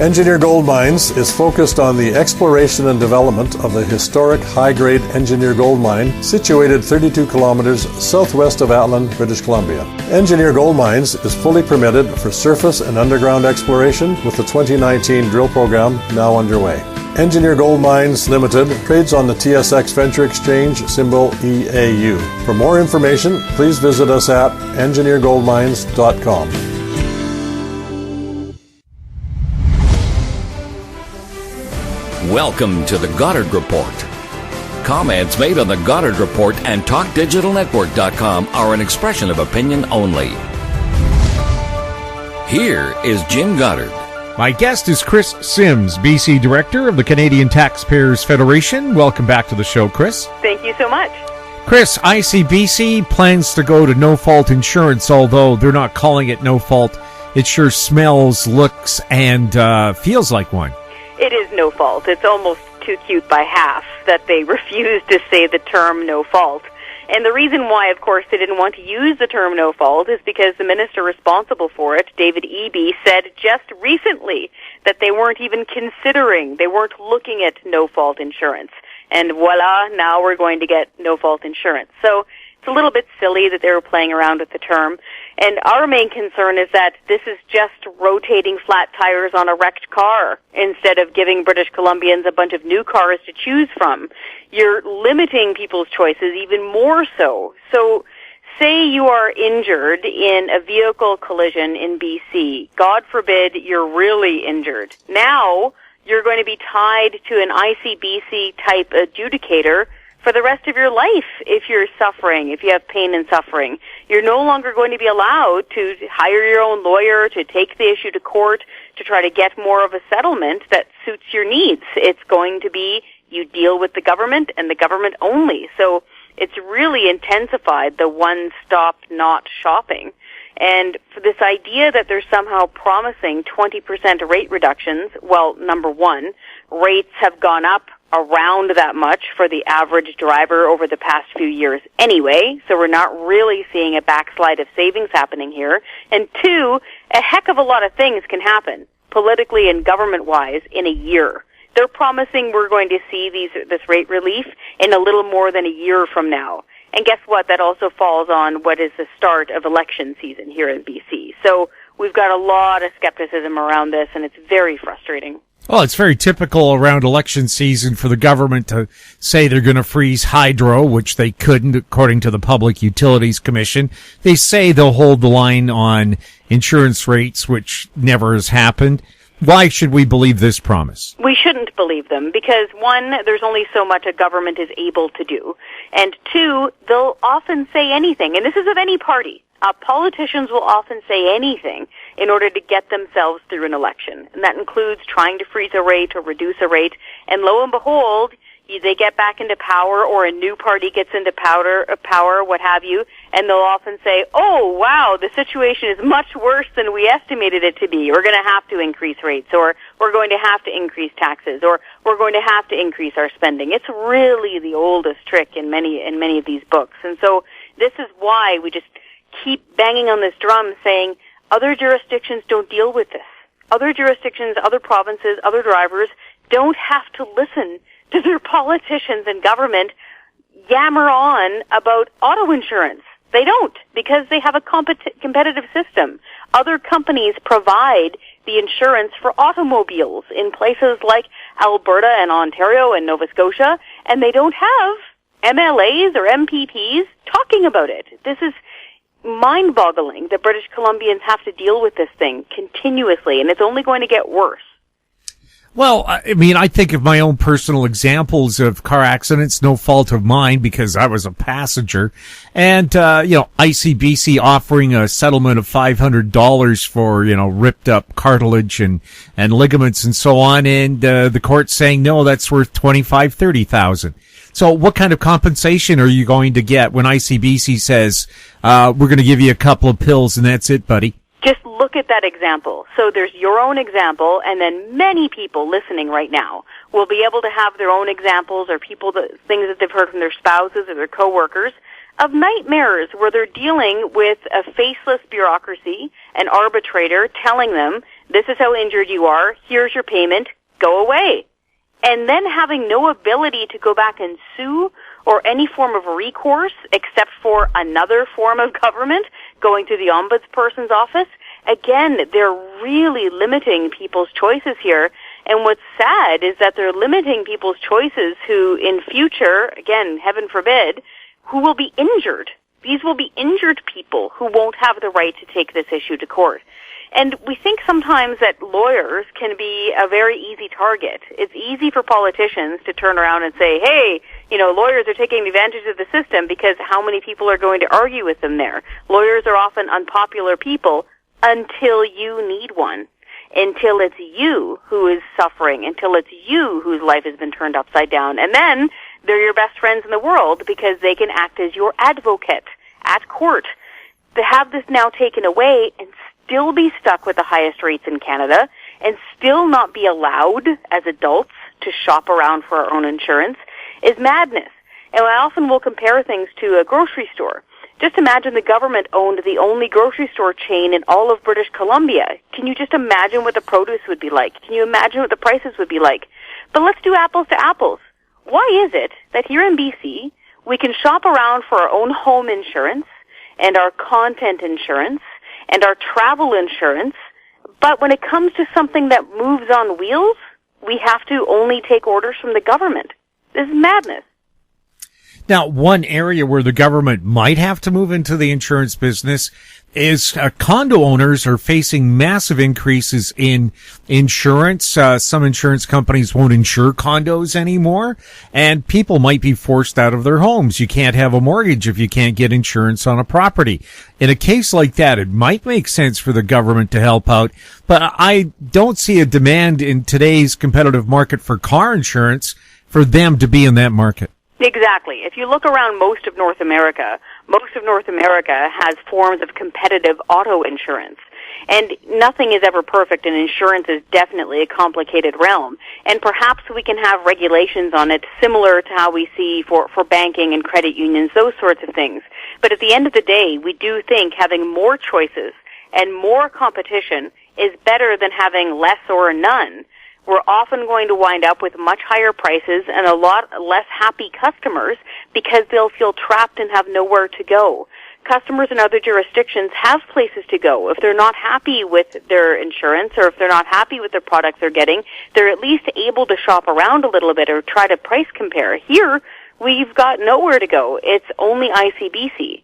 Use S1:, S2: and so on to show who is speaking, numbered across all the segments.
S1: Engineer Gold Mines is focused on the exploration and development of the historic high-grade Engineer Gold Mine situated 32 kilometers southwest of Atlan, British Columbia. Engineer Gold Mines is fully permitted for surface and underground exploration with the 2019 drill program now underway. Engineer Gold Mines Limited trades on the TSX Venture Exchange, symbol EAU. For more information, please visit us at engineergoldmines.com.
S2: Welcome to the Goddard Report. Comments made on the Goddard Report and TalkDigitalNetwork.com are an expression of opinion only. Here is Jim Goddard.
S3: My guest is Kris Sims, BC Director of the Canadian Taxpayers Federation. Welcome back to the show, Kris.
S4: Thank you so much.
S3: Kris, ICBC plans to go to no-fault insurance, although they're not calling it no-fault. It sure smells, looks, and feels like one.
S4: It is no fault. It's almost too cute by half that they refuse to say the term no fault. And the reason why, of course, they didn't want to use the term no fault is because the minister responsible for it, David Eby, said just recently that they weren't even considering, they weren't looking at no fault insurance. And voila, now we're going to get no fault insurance. So it's a little bit silly that they were playing around with the term. And our main concern is that this is just rotating flat tires on a wrecked car instead of giving British Columbians a bunch of new cars to choose from. You're limiting people's choices even more so. So say you are injured in a vehicle collision in BC. God forbid you're really injured. Now you're going to be tied to an ICBC type adjudicator for the rest of your life if you're suffering, if you have pain and suffering. You're no longer going to be allowed to hire your own lawyer, to take the issue to court, to try to get more of a settlement that suits your needs. It's going to be you deal with the government and the government only. So it's really intensified the one-stop not shopping. And for this idea that they're somehow promising 20% rate reductions, well, number one, rates have gone up around that much for the average driver over the past few years anyway, so we're not really seeing a backslide of savings happening here. And two, a heck of a lot of things can happen, politically and government-wise, in a year. They're promising we're going to see this rate relief in a little more than a year from now. And guess what? That also falls on what is the start of election season here in BC. So we've got a lot of skepticism around this, and it's very frustrating.
S3: Well, it's very typical around election season for the government to say they're going to freeze hydro, which they couldn't, according to the Public Utilities Commission. They say they'll hold the line on insurance rates, which never has happened. Why should we believe this promise?
S4: We shouldn't believe them because, one, there's only so much a government is able to do. And two, they'll often say anything, and this is of any party. Politicians will often say anything in order to get themselves through an election. And that includes trying to freeze a rate or reduce a rate. And lo and behold, they get back into power or a new party gets into power, what have you, and they'll often say, oh, wow, the situation is much worse than we estimated it to be. We're going to have to increase rates, or we're going to have to increase taxes, or we're going to have to increase our spending. It's really the oldest trick in many of these books. And so this is why we just keep banging on this drum saying other jurisdictions don't deal with this. Other jurisdictions, other provinces, other drivers don't have to listen to their politicians and government yammer on about auto insurance. They don't, because they have a competitive system. Other companies provide the insurance for automobiles in places like Alberta and Ontario and Nova Scotia, and they don't have MLAs or MPPs talking about it. This is mind-boggling that British Columbians have to deal with this thing continuously, and it's only going to get worse.
S3: Well, I mean, I think of my own personal examples of car accidents, no fault of mine because I was a passenger. And, ICBC offering a settlement of $500 for, ripped up cartilage and ligaments and so on. And, the court saying, no, that's worth $25,000-$30,000. So what kind of compensation are you going to get when ICBC says, we're going to give you a couple of pills and that's it, buddy?
S4: Just look at that example. So there's your own example, and then many people listening right now will be able to have their own examples or things that they've heard from their spouses or their coworkers of nightmares where they're dealing with a faceless bureaucracy, an arbitrator telling them This is how injured you are. Here's your payment. Go away. And then having no ability to go back and sue or any form of recourse except for another form of government, going to the ombudsperson's office. Again, they're really limiting people's choices here. And what's sad is that they're limiting people's choices who in future, again, heaven forbid, who will be injured. These will be injured people who won't have the right to take this issue to court. And we think sometimes that lawyers can be a very easy target. It's easy for politicians to turn around and say, hey, lawyers are taking advantage of the system because how many people are going to argue with them there? Lawyers are often unpopular people until you need one, until it's you who is suffering, until it's you whose life has been turned upside down. And then they're your best friends in the world because they can act as your advocate at court. To have this now taken away and still be stuck with the highest rates in Canada and still not be allowed as adults to shop around for our own insurance is madness. And I often will compare things to a grocery store. Just imagine the government owned the only grocery store chain in all of British Columbia. Can you just imagine what the produce would be like? Can you imagine what the prices would be like? But let's do apples to apples. Why is it that here in BC we can shop around for our own home insurance and our content insurance and our travel insurance, but when it comes to something that moves on wheels, we have to only take orders from the government? This is madness.
S3: Now, one area where the government might have to move into the insurance business is condo owners are facing massive increases in insurance. Some insurance companies won't insure condos anymore, and people might be forced out of their homes. You can't have a mortgage if you can't get insurance on a property. In a case like that, it might make sense for the government to help out, but I don't see a demand in today's competitive market for car insurance for them to be in that market.
S4: Exactly. If you look around most of North America has forms of competitive auto insurance. And nothing is ever perfect, and insurance is definitely a complicated realm. And perhaps we can have regulations on it similar to how we see for banking and credit unions, those sorts of things. But at the end of the day, we do think having more choices and more competition is better than having less or none. We're often going to wind up with much higher prices and a lot less happy customers because they'll feel trapped and have nowhere to go. Customers in other jurisdictions have places to go. If they're not happy with their insurance or if they're not happy with the products they're getting, they're at least able to shop around a little bit or try to price compare. Here, we've got nowhere to go. It's only ICBC.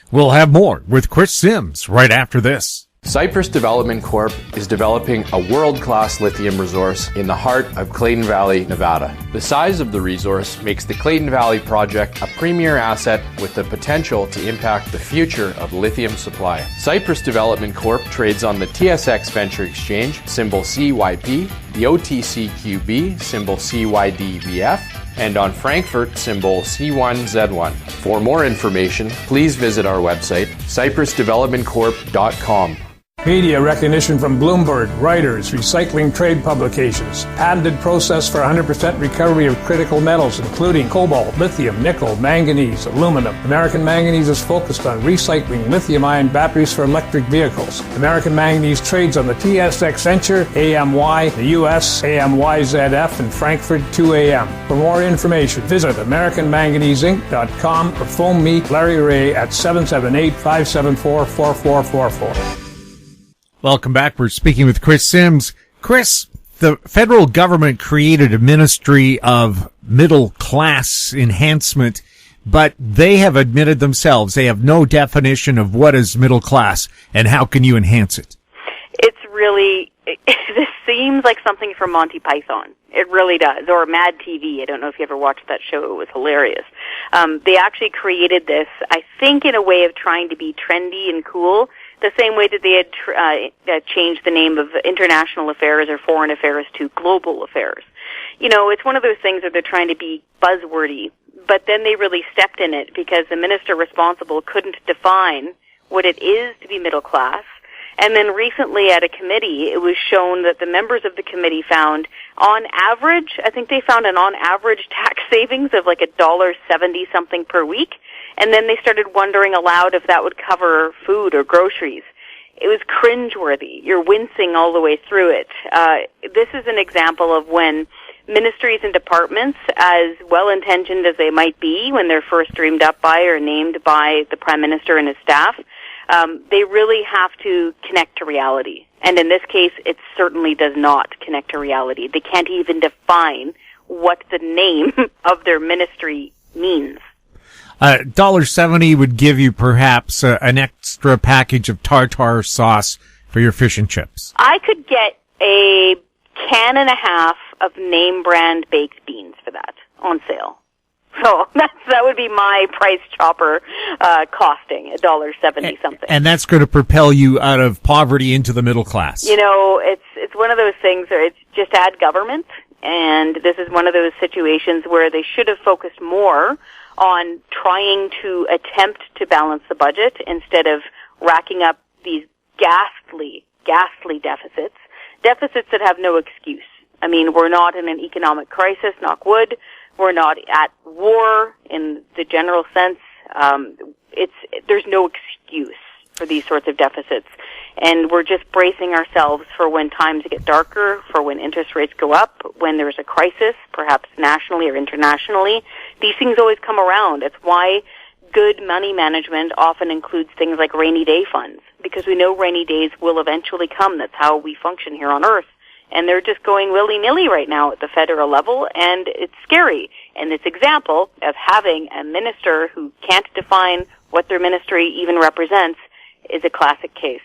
S3: We'll have more with Kris Sims right after this.
S5: Cypress Development Corp. is developing a world-class lithium resource in the heart of Clayton Valley, Nevada. The size of the resource makes the Clayton Valley project a premier asset with the potential to impact the future of lithium supply. Cypress Development Corp. trades on the TSX Venture Exchange, symbol CYP, the OTCQB, symbol CYDVF, and on Frankfurt, symbol C1Z1. For more information, please visit our website, cypressdevelopmentcorp.com.
S6: Media recognition from Bloomberg, Reuters, recycling trade publications. Patented process for 100% recovery of critical metals, including cobalt, lithium, nickel, manganese, aluminum. American Manganese is focused on recycling lithium-ion batteries for electric vehicles. American Manganese trades on the TSX Venture, AMY, the US, AMYZF, and Frankfurt 2AM. For more information, visit AmericanManganeseInc.com or phone me, Larry Ray, at 778-574-4444.
S3: Welcome back. We're speaking with Kris Sims. Kris, the federal government created a Ministry of Middle Class Enhancement, but they have admitted themselves they have no definition of what is middle class and how can you enhance it.
S4: It's really, this seems like something from Monty Python. It really does. Or Mad TV. I don't know if you ever watched that show. It was hilarious. They actually created this, I think, in a way of trying to be trendy and cool, the same way that they had changed the name of international affairs or foreign affairs to global affairs. You know, it's one of those things that they're trying to be buzzwordy, but then they really stepped in it because the minister responsible couldn't define what it is to be middle class. And then recently at a committee, it was shown that the members of the committee found, on average, I think they found an on average tax savings of like $1.70 something per week. And then they started wondering aloud if that would cover food or groceries. it was cringeworthy. You're wincing all the way through it. This is an example of when ministries and departments, as well-intentioned as they might be when they're first dreamed up by or named by the Prime Minister and his staff, they really have to connect to reality. And in this case, it certainly does not connect to reality. They can't even define what the name of their ministry means.
S3: $1.70 would give you perhaps an extra package of tartar sauce for your fish and chips.
S4: I could get a can and a half of name brand baked beans for that on sale. So that would be my price chopper costing $1.70 something.
S3: And that's going to propel you out of poverty into the middle class.
S4: You know, it's one of those things where it's just add government, and this is one of those situations where they should have focused more on trying to attempt to balance the budget instead of racking up these ghastly deficits that have no excuse. I mean, we're not in an economic crisis, knock wood. We're not at war in the general sense. There's no excuse for these sorts of deficits. And we're just bracing ourselves for when times get darker, for when interest rates go up, when there's a crisis, perhaps nationally or internationally. These things always come around. It's why good money management often includes things like rainy day funds, because we know rainy days will eventually come. That's how we function here on Earth. And they're just going willy-nilly right now at the federal level, and it's scary. And this example of having a minister who can't define what their ministry even represents is a classic case.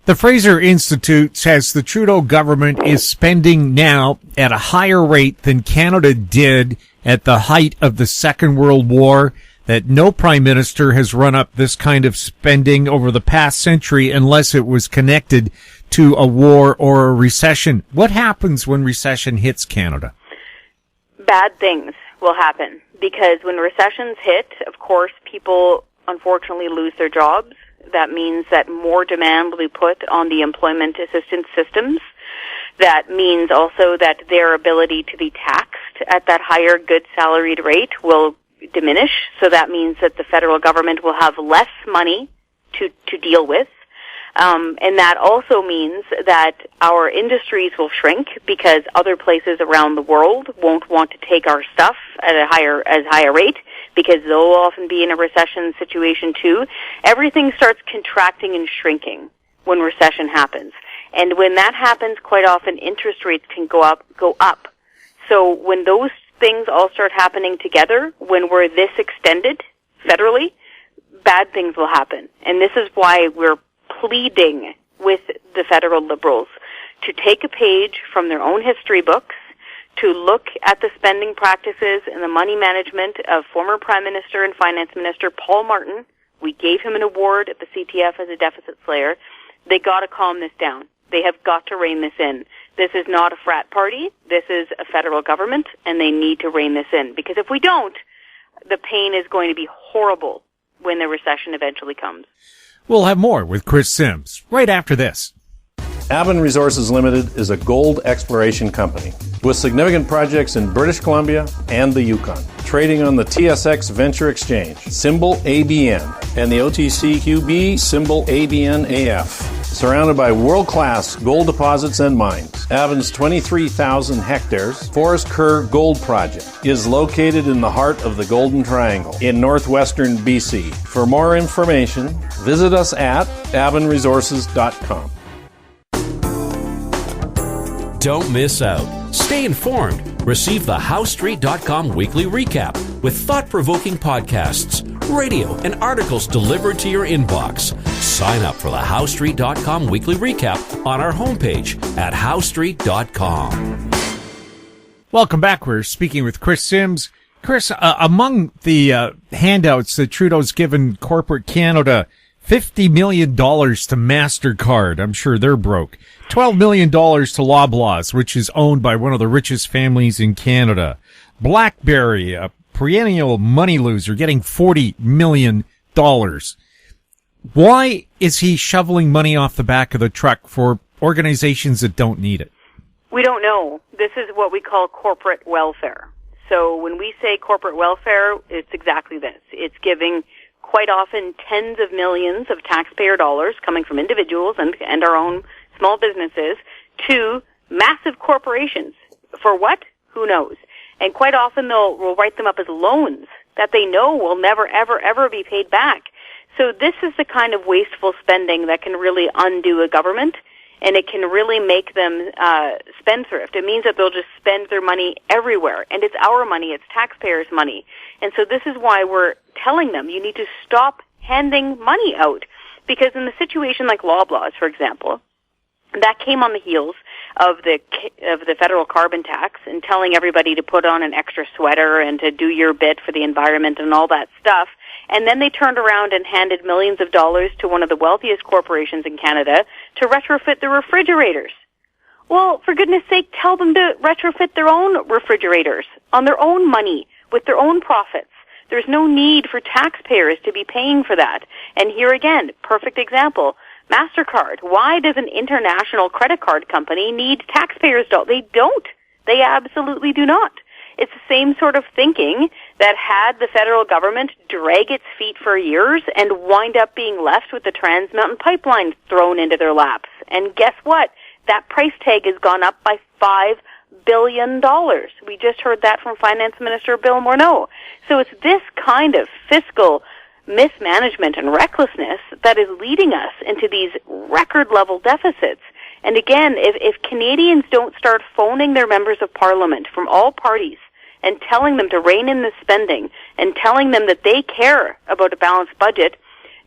S3: The Fraser Institute says the Trudeau government is spending now at a higher rate than Canada did at the height of the Second World War, that no prime minister has run up this kind of spending over the past century unless it was connected to a war or a recession. What happens when recession hits Canada?
S4: Bad things will happen, because when recessions hit, of course, people unfortunately lose their jobs. That means that more demand will be put on the employment assistance systems. That means also that their ability to be taxed at that higher good salaried rate will diminish. So that means that the federal government will have less money to deal with. And that also means that our industries will shrink, because other places around the world won't want to take our stuff at a higher rate, because they'll often be in a recession situation too. Everything starts contracting and shrinking when recession happens. And when that happens, quite often interest rates can go up. So when those things all start happening together, when we're this extended federally, bad things will happen. And this is why we're pleading with the federal Liberals to take a page from their own history books, to look at the spending practices and the money management of former Prime Minister and Finance Minister Paul Martin. We gave him an award at the CTF as a deficit slayer. They got to calm this down. They have got to rein this in. This is not a frat party. This is a federal government, and they need to rein this in. Because if we don't, the pain is going to be horrible when the recession eventually comes.
S3: We'll have more with Kris Sims right after this.
S1: Avon Resources Limited is a gold exploration company with significant projects in British Columbia and the Yukon, trading on the TSX Venture Exchange, symbol ABN, and the OTCQB, symbol ABNAF. Surrounded by world-class gold deposits and mines, Avon's 23,000 hectares Forest Kerr Gold Project is located in the heart of the Golden Triangle in northwestern BC. For more information, visit us at avonresources.com.
S7: Don't miss out. Stay informed. Receive the HowStreet.com weekly recap with thought-provoking podcasts, radio, and articles delivered to your inbox. Sign up for the HowStreet.com weekly recap on our homepage at HowStreet.com.
S3: Welcome back. We're speaking with Kris Sims. Kris, among the handouts that Trudeau's given corporate Canada, $50 million to MasterCard. I'm sure they're broke. $12 million to Loblaws, which is owned by one of the richest families in Canada. BlackBerry, a perennial money loser, getting $40 million. Why is he shoveling money off the back of the truck for organizations that don't need it?
S4: We don't know. This is what we call corporate welfare. So when we say corporate welfare, it's exactly this. It's giving quite often tens of millions of taxpayer dollars coming from individuals and our own small businesses to massive corporations. For what? Who knows? And quite often we'll write them up as loans that they know will never, ever, ever be paid back. So this is the kind of wasteful spending that can really undo a government, and it can really make them spendthrift. It means that they'll just spend their money everywhere, and it's our money, it's taxpayers' money. And so this is why we're telling them you need to stop handing money out, because in the situation like Loblaws, for example, that came on the heels of the federal carbon tax and telling everybody to put on an extra sweater and to do your bit for the environment and all that stuff. And then they turned around and handed millions of dollars to one of the wealthiest corporations in Canada to retrofit the refrigerators. Well, for goodness sake, tell them to retrofit their own refrigerators on their own money with their own profits. There's no need for taxpayers to be paying for that. And here again, perfect example, MasterCard. Why does an international credit card company need taxpayers' dollars? They don't. They absolutely do not. It's the same sort of thinking that had the federal government drag its feet for years and wind up being left with the Trans Mountain Pipeline thrown into their laps. And guess what? That price tag has gone up by $5 billion. We just heard that from Finance Minister Bill Morneau. So it's this kind of fiscal mismanagement and recklessness that is leading us into these record-level deficits. And again, if Canadians don't start phoning their members of parliament from all parties and telling them to rein in the spending and telling them that they care about a balanced budget,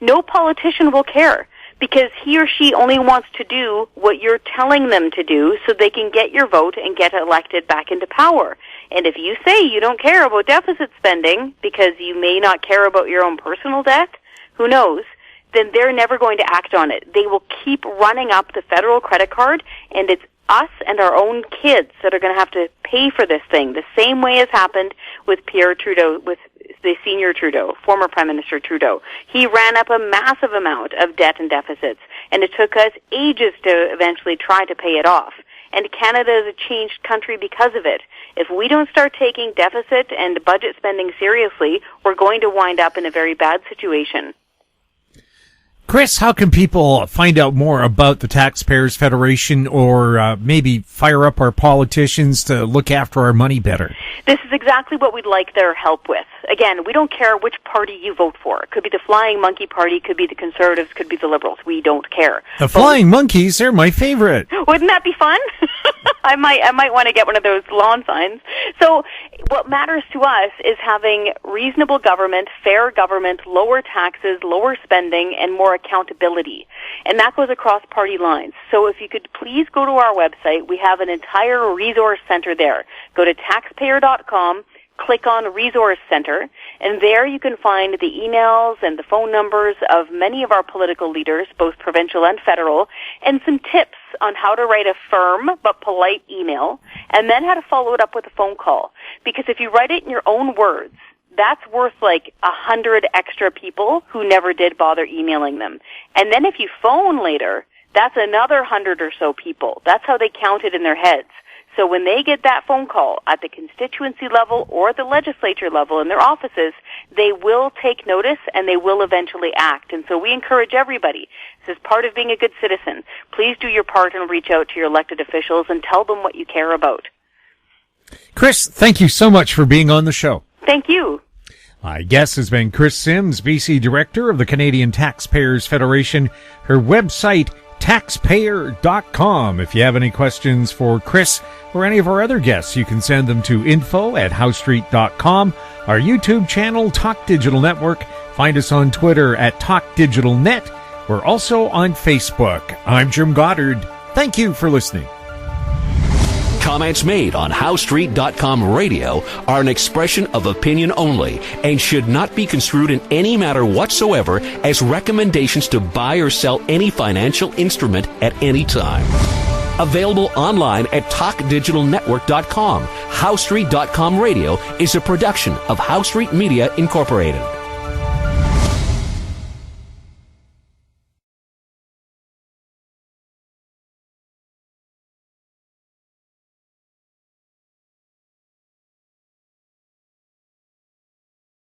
S4: no politician will care, because he or she only wants to do what you're telling them to do so they can get your vote and get elected back into power. And if you say you don't care about deficit spending because you may not care about your own personal debt, who knows, then they're never going to act on it. They will keep running up the federal credit card, and it's us and our own kids that are going to have to pay for this thing, the same way as happened with Pierre Trudeau, with the senior Trudeau, former Prime Minister Trudeau. He ran up a massive amount of debt and deficits, and it took us ages to eventually try to pay it off. And Canada is a changed country because of it. If we don't start taking deficit and budget spending seriously, we're going to wind up in a very bad situation.
S3: Kris, how can people find out more about the Taxpayers Federation, or maybe fire up our politicians to look after our money better?
S4: This is exactly what we'd like their help with. Again, we don't care which party you vote for. It could be the Flying Monkey Party, could be the Conservatives, could be the Liberals. We don't care.
S3: The Flying Monkeys, they're my favorite.
S4: Wouldn't that be fun? I might want to get one of those lawn signs. So what matters to us is having reasonable government, fair government, lower taxes, lower spending, and more accountability. And that goes across party lines. So if you could please go to our website, we have an entire resource center there. Go to taxpayer.com, click on Resource Center, and there you can find the emails and the phone numbers of many of our political leaders, both provincial and federal, and some tips on how to write a firm but polite email, and then how to follow it up with a phone call. Because if you write it in your own words, that's worth like 100 extra people who never did bother emailing them. And then if you phone later, that's another 100 or so people. That's how they count it in their heads. So when they get that phone call at the constituency level or the legislature level in their offices, they will take notice and they will eventually act. And so we encourage everybody, this is part of being a good citizen, please do your part and reach out to your elected officials and tell them what you care about.
S3: Kris, thank you so much for being on the show.
S4: Thank you.
S3: My guest has been Kris Sims, BC Director of the Canadian Taxpayers Federation. Her website, taxpayer.com. If you have any questions for Kris or any of our other guests, you can send them to info@howstreet.com. Our YouTube channel, Talk Digital Network. Find us on Twitter at Talk Digital Net. We're also on Facebook. I'm Jim Goddard. Thank you for listening.
S7: Comments made on HowStreet.com radio are an expression of opinion only and should not be construed in any matter whatsoever as recommendations to buy or sell any financial instrument at any time. Available online at TalkDigitalNetwork.com. HowStreet.com radio is a production of HowStreet Media Incorporated.